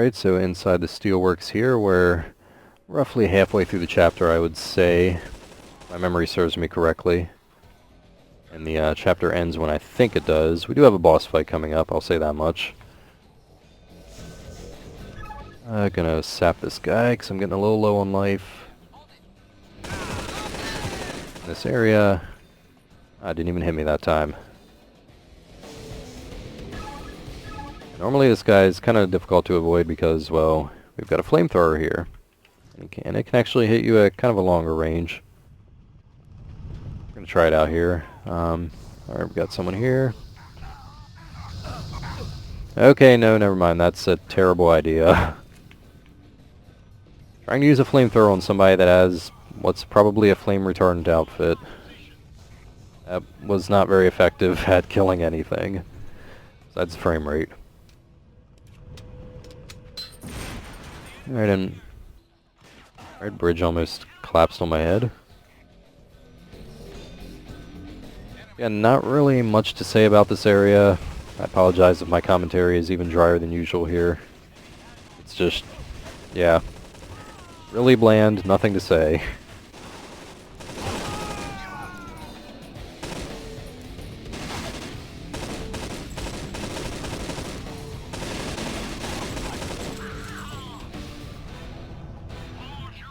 Alright, so inside the steelworks here, we're roughly halfway through the chapter, I would say. If my memory serves me correctly. And the chapter ends when I think it does. We do have a boss fight coming up, I'll say that much. Gonna sap this guy, because I'm getting a little low on life. In this area... didn't even hit me that time. Normally this guy is kind of difficult to avoid because, well, we've got a flamethrower here. And it can actually hit you at kind of a longer range. We're going to try it out here. Alright, we've got someone here. Okay, no, never mind. That's a terrible idea. Trying to use a flamethrower on somebody that has what's probably a flame retardant outfit. That was not very effective at killing anything. Besides the frame rate. Alright, and... Alright, bridge almost collapsed on my head. Yeah, not really much to say about this area. I apologize if my commentary is even drier than usual here. It's just... yeah. Really bland, nothing to say.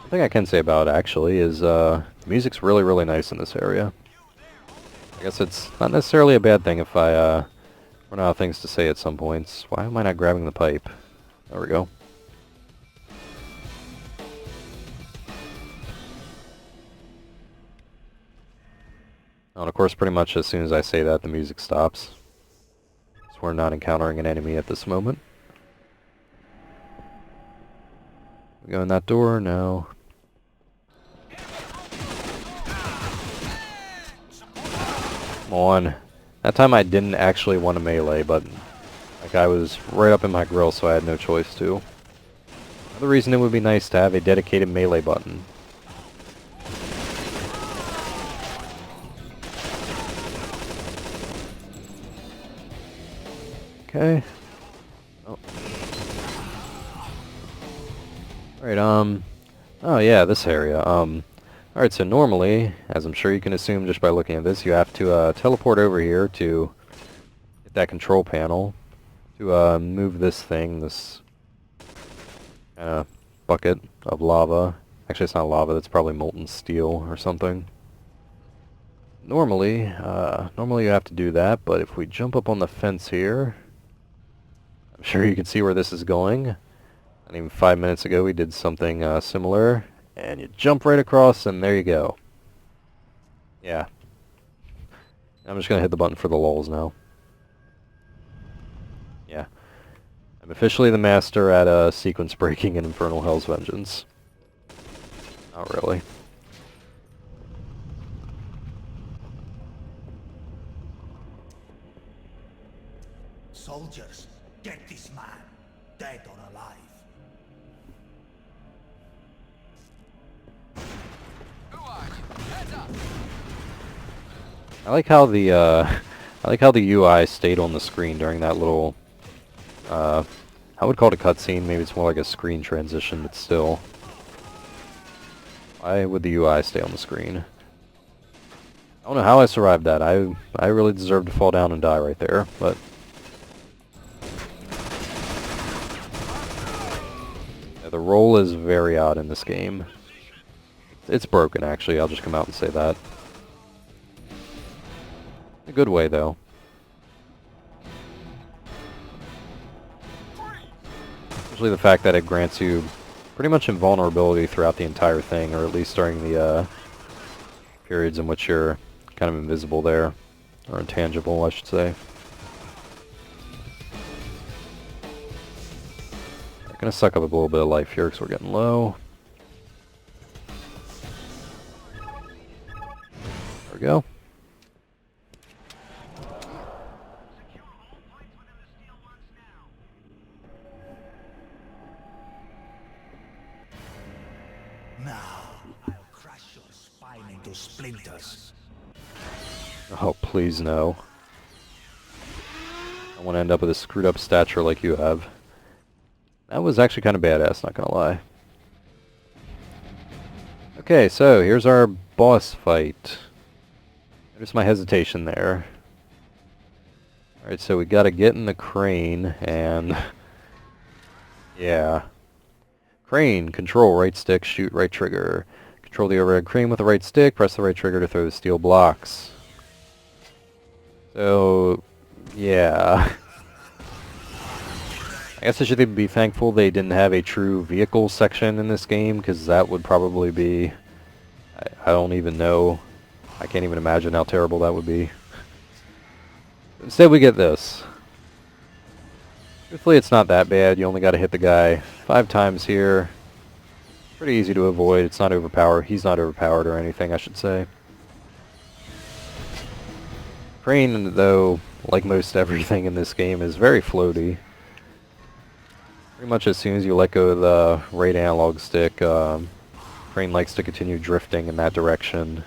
Thing I can say about it actually is the music's really, really nice in this area. I guess it's not necessarily a bad thing if I run out of things to say at some points. Why am I not grabbing the pipe? There we go. Oh, and of course, pretty much as soon as I say that, the music stops. So we're not encountering an enemy at this moment. We go in that door? No. Come on. That time I didn't actually want to melee, but like I was right up in my grill, so I had no choice to. Another reason it would be nice to have a dedicated melee button. Okay. Oh. Alright, oh yeah, this area. Alright, so normally, as I'm sure you can assume just by looking at this, you have to teleport over here to hit that control panel to move this thing, this kind of bucket of lava. Actually, it's not lava, that's probably molten steel or something. Normally you have to do that, but if we jump up on the fence here, I'm sure you can see where this is going. And even 5 minutes ago we did something similar. And you jump right across, and there you go. Yeah. I'm just going to hit the button for the lulz now. Yeah. I'm officially the master at sequence breaking in Infernal Hell's Vengeance. Not really. Soldiers, get this man, dead or alive. I like how the UI stayed on the screen during that little I would call it a cutscene, maybe it's more like a screen transition, but still. Why would the UI stay on the screen? I don't know how I survived that. I really deserved to fall down and die right there, but yeah, the roll is very odd in this game. It's broken, actually. I'll just come out and say that. In a good way, though. Especially the fact that it grants you pretty much invulnerability throughout the entire thing, or at least during the periods in which you're kind of invisible there. Or intangible, I should say. We're gonna suck up a little bit of life here because we're getting low. There we go. Now, I'll crush your spine into splinters. Oh, please no. I want to end up with a screwed up stature like you have. That was actually kind of badass, not gonna lie. Okay, so here's our boss fight. Notice my hesitation there. Alright, so we gotta get in the crane, and... yeah. Crane, control, right stick, shoot, right trigger. Control the overhead crane with the right stick, press the right trigger to throw the steel blocks. So, yeah. I guess I should be thankful they didn't have a true vehicle section in this game, because that would probably be... I don't even know. I can't even imagine how terrible that would be. Instead we get this. Truthfully, it's not that bad. You only got to hit the guy 5 times here. Pretty easy to avoid. It's not overpowered. He's not overpowered or anything, I should say. Crane, though, like most everything in this game, is very floaty. Pretty much as soon as you let go of the right analog stick, Crane likes to continue drifting in that direction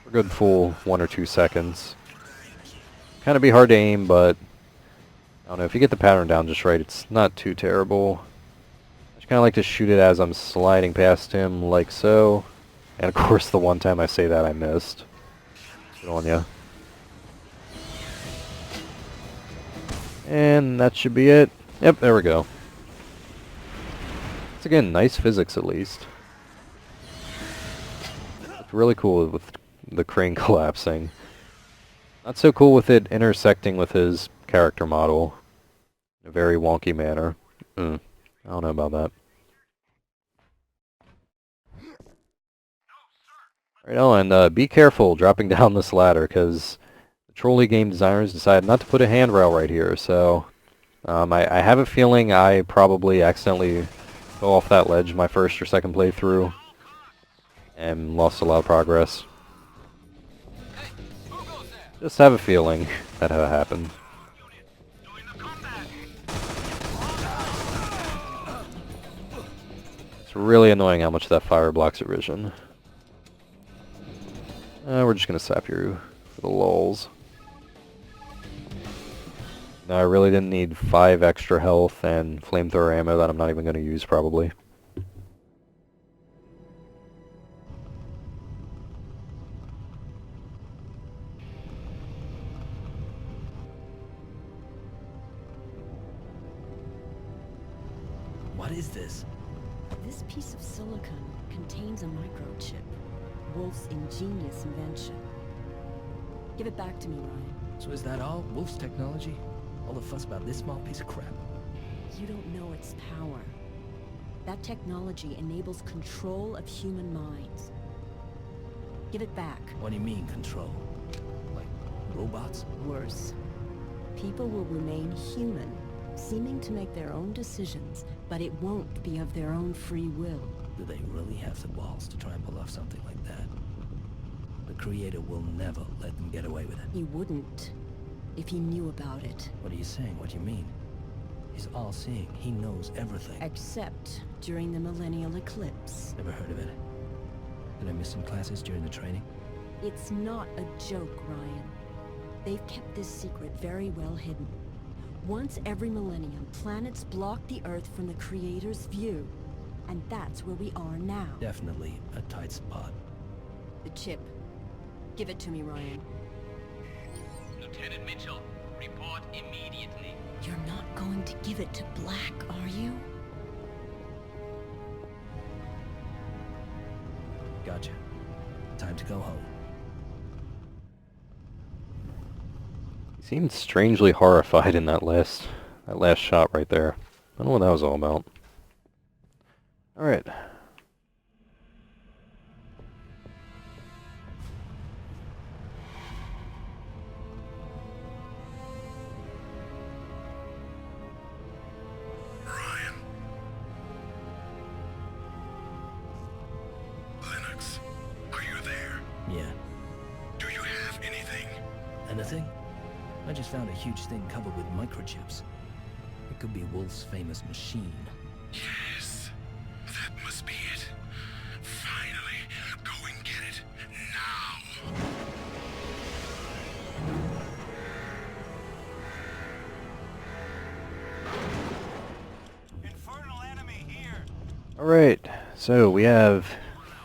for a good full 1 or 2 seconds. Kind of be hard to aim, but I don't know, if you get the pattern down just right, it's not too terrible. I just kind of like to shoot it as I'm sliding past him, like so. And of course, the one time I say that, I missed. Good on ya. And that should be it. Yep, there we go. It's again, nice physics at least. It's really cool with the crane collapsing. Not so cool with it intersecting with his character model in a very wonky manner. I don't know about that. Right on, and be careful dropping down this ladder, because the trolley game designers decided not to put a handrail right here, so I have a feeling I probably accidentally fell off that ledge my first or second playthrough and lost a lot of progress. Just have a feeling that happened. It's really annoying how much that fire blocks your vision. We're just gonna sap you for the lulz. No, I really didn't need 5 extra health and flamethrower ammo that I'm not even gonna use probably. What is this? This piece of silicon contains a microchip. Wolf's ingenious invention. Give it back to me, Ryan. So is that all? Wolf's technology? All the fuss about this small piece of crap? You don't know its power. That technology enables control of human minds. Give it back. What do you mean, control? Like, robots? Worse. People will remain human, seeming to make their own decisions, but it won't be of their own free will. Do they really have the balls to try and pull off something like that? The Creator will never let them get away with it. He wouldn't, if he knew about it. What are you saying? What do you mean? He's all-seeing. He knows everything. Except during the millennial eclipse. Never heard of it. Did I miss some classes during the training? It's not a joke, Ryan. They've kept this secret very well hidden. Once every millennium, planets block the Earth from the Creator's view. And that's where we are now. Definitely a tight spot. The chip. Give it to me, Ryan. Lieutenant Mitchell, report immediately. You're not going to give it to Black, are you? Gotcha. Time to go home. He seemed strangely horrified in that last shot right there. I don't know what that was all about. Alright. Ryan. Linux, are you there? Yeah. Do you have anything? Anything? I just found a huge thing covered with microchips. It could be Wolf's famous machine. Yes, that must be it. Finally, go and get it now. Infernal Alright, so we have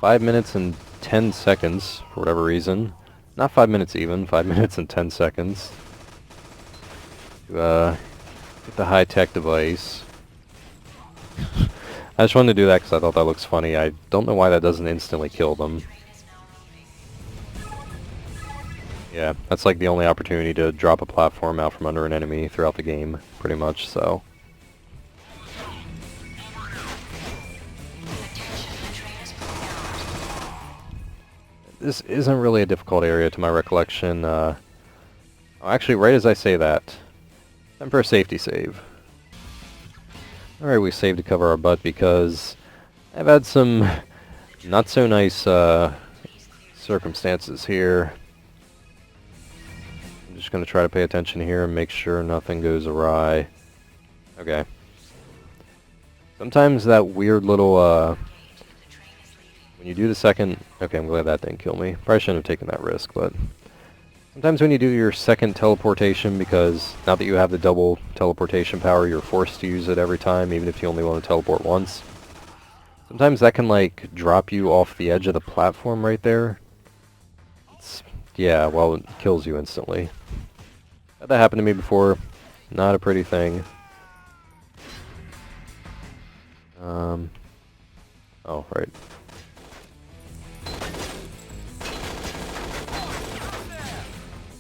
5 minutes and 10 seconds, for whatever reason. Not 5 minutes even, 5 minutes and 10 seconds. To get the high-tech device. I just wanted to do that because I thought that looks funny. I don't know why that doesn't instantly kill them. Yeah, that's like the only opportunity to drop a platform out from under an enemy throughout the game, pretty much, so. This isn't really a difficult area to my recollection. Oh, actually, right as I say that, time for a safety save. Alright, we saved to cover our butt because I've had some not so nice circumstances here. I'm just going to try to pay attention here and make sure nothing goes awry. Okay. Sometimes that weird little, when you do the second... Okay, I'm glad that didn't kill me. Probably shouldn't have taken that risk, but... Sometimes when you do your second teleportation, because now that you have the double teleportation power, you're forced to use it every time, even if you only want to teleport once. Sometimes that can, like, drop you off the edge of the platform right there. Yeah, well, it kills you instantly. Had that happened to me before. Not a pretty thing. Oh, right.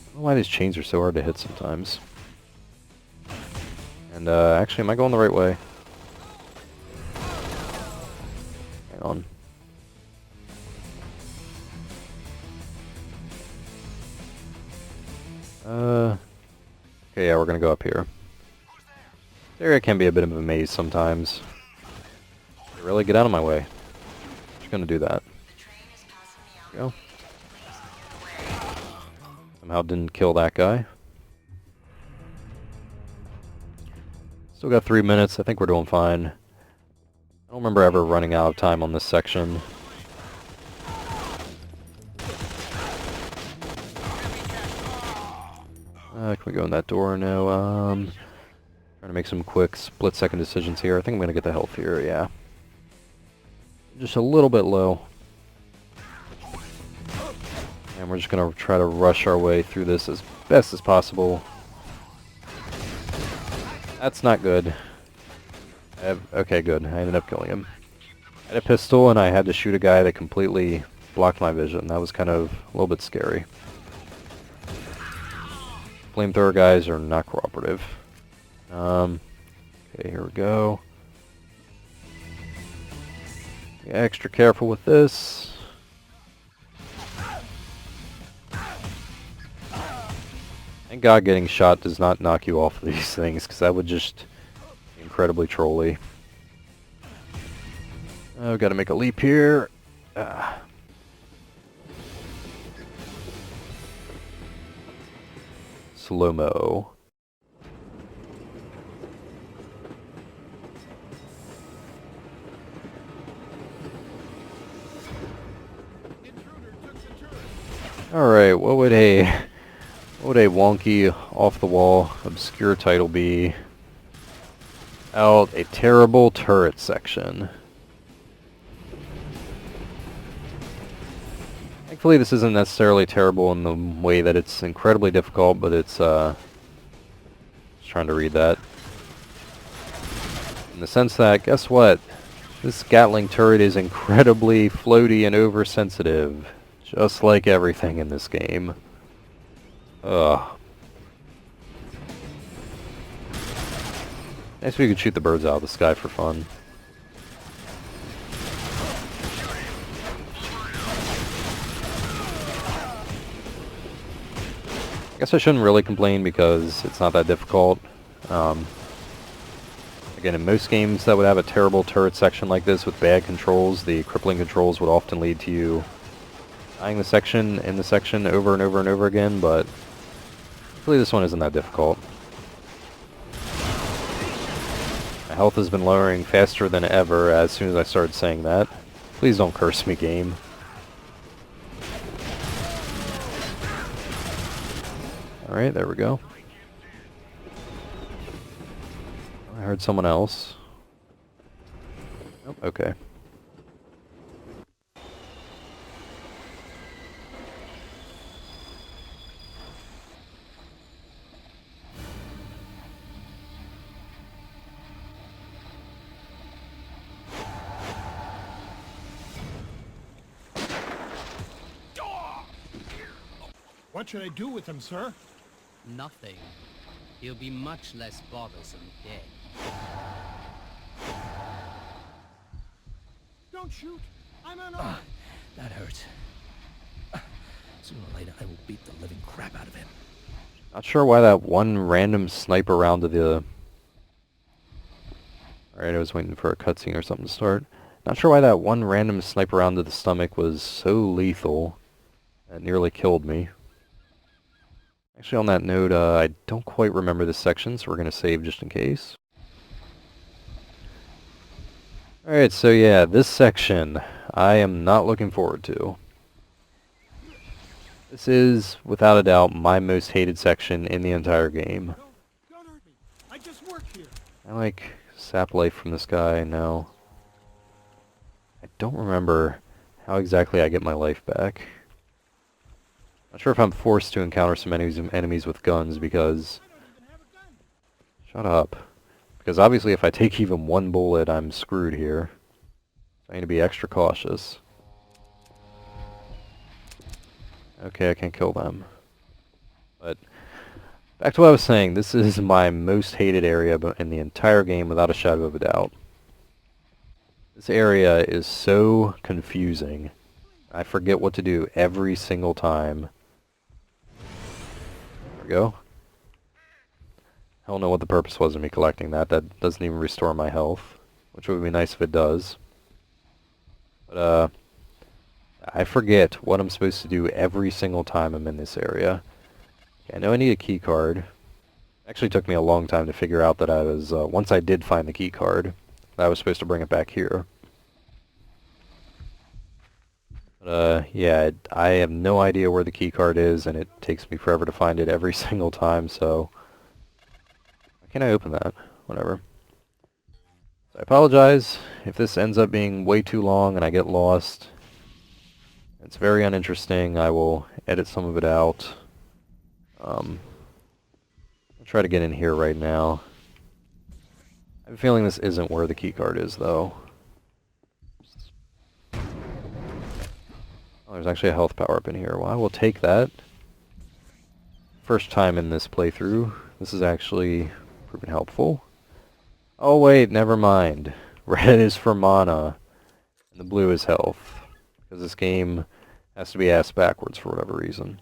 I don't know why these chains are so hard to hit sometimes. And, actually, am I going the right way? Hang on. Okay, yeah, we're gonna go up here. This area can be a bit of a maze sometimes. Really, get out of my way. Just gonna do that. Go. Somehow didn't kill that guy. Still got 3 minutes. I think we're doing fine. I don't remember ever running out of time on this section. Can we go in that door? No. Trying to make some quick split-second decisions here. I think I'm gonna get the health here. Yeah. Just a little bit low. And we're just going to try to rush our way through this as best as possible. That's not good. Okay, good. I ended up killing him. I had a pistol and I had to shoot a guy that completely blocked my vision. That was kind of a little bit scary. Flamethrower guys are not cooperative. Okay, here we go. Be extra careful with this. Thank God getting shot does not knock you off of these things, because that would just be incredibly trolly. Oh, gotta make a leap here. Slow-mo. Alright, what would a wonky, off-the-wall, obscure title be? Out a terrible turret section. Thankfully this isn't necessarily terrible in the way that it's incredibly difficult, but it's, just trying to read that. In the sense that, guess what? This Gatling turret is incredibly floaty and oversensitive. Just like everything in this game. Ugh. Nice if we could shoot the birds out of the sky for fun. I guess I shouldn't really complain because it's not that difficult. Again, in most games that would have a terrible turret section like this with bad controls, the crippling controls would often lead to you dying in the section over and over and over again, but hopefully this one isn't that difficult. My health has been lowering faster than ever as soon as I started saying that. Please don't curse me, game. Alright, there we go. I heard someone else. Oh, okay. What should I do with him, sir? Nothing. He'll be much less bothersome dead. Don't shoot! I'm unarmed! That hurts. Sooner or later, I will beat the living crap out of him. Not sure why that one random sniper round to the... Alright, I was waiting for a cutscene or something to start. Not sure why that one random sniper round to the stomach was so lethal. That nearly killed me. Actually, on that note, I don't quite remember this section, so we're going to save just in case. Alright, so yeah, this section I am not looking forward to. This is, without a doubt, my most hated section in the entire game. No, don't hurt me. I just work here. I like sap life from this guy now. I don't remember how exactly I get my life back. Not sure if I'm forced to encounter some enemies with guns because... I don't even have a gun. Shut up. Because obviously if I take even one bullet, I'm screwed here. So I need to be extra cautious. Okay, I can't kill them. But, back to what I was saying, this is my most hated area in the entire game without a shadow of a doubt. This area is so confusing. I forget what to do every single time. There we go. I don't know what the purpose was of me collecting that. That doesn't even restore my health, which would be nice if it does. But, I forget what I'm supposed to do every single time I'm in this area. Okay, I know I need a key card. It actually took me a long time to figure out that I was, once I did find the key card, I was supposed to bring it back here. But, yeah, I have no idea where the key card is, and it takes me forever to find it every single time, so... How can I open that? Whatever. So I apologize if this ends up being way too long and I get lost. It's very uninteresting. I will edit some of it out. I'll try to get in here right now. I have a feeling this isn't where the keycard is, though. Oh, there's actually a health power-up in here. Well, I will take that. First time in this playthrough. This is actually proven helpful. Oh, wait, never mind. Red is for mana, and the blue is health. Because this game has to be asked backwards for whatever reason.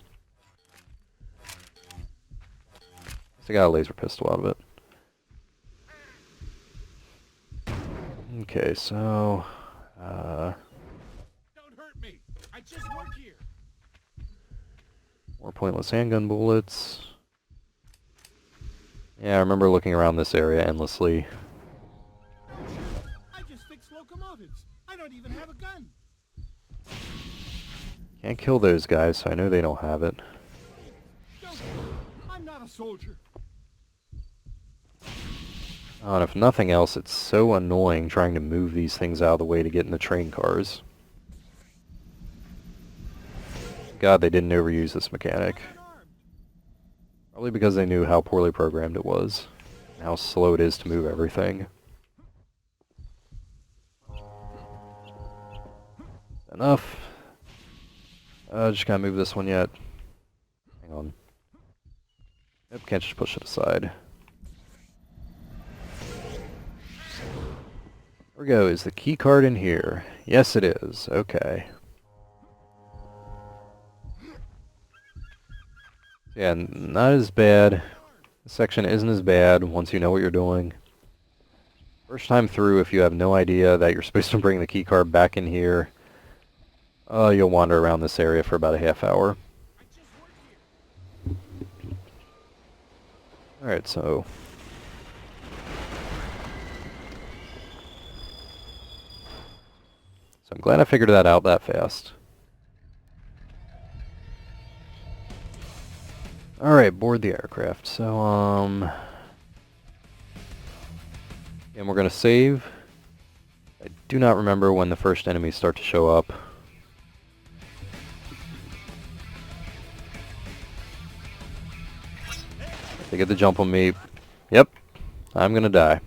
I got a laser pistol out of it. Okay, so... Don't hurt me. I just work here. more pointless handgun bullets. Yeah, I remember looking around this area endlessly. I just fix locomotives. I don't even have a gun. Can't kill those guys, so I know they don't have it. Don't. I'm not a soldier. Oh, and if nothing else, it's so annoying trying to move these things out of the way to get in the train cars. God, they didn't overuse this mechanic. Probably because they knew how poorly programmed it was, and how slow it is to move everything. Enough. Just gotta move this one yet. Hang on. Yep, can't just push it aside. There we go. Is the key card in here? Yes, it is. Okay. Yeah, not as bad. This section isn't as bad once you know what you're doing. First time through, if you have no idea that you're supposed to bring the key card back in here, you'll wander around this area for about a half hour. Alright, so... I'm glad I figured that out that fast. Alright, board the aircraft. So, and we're gonna save. I do not remember when the first enemies start to show up. They get the jump on me. Yep, I'm gonna die.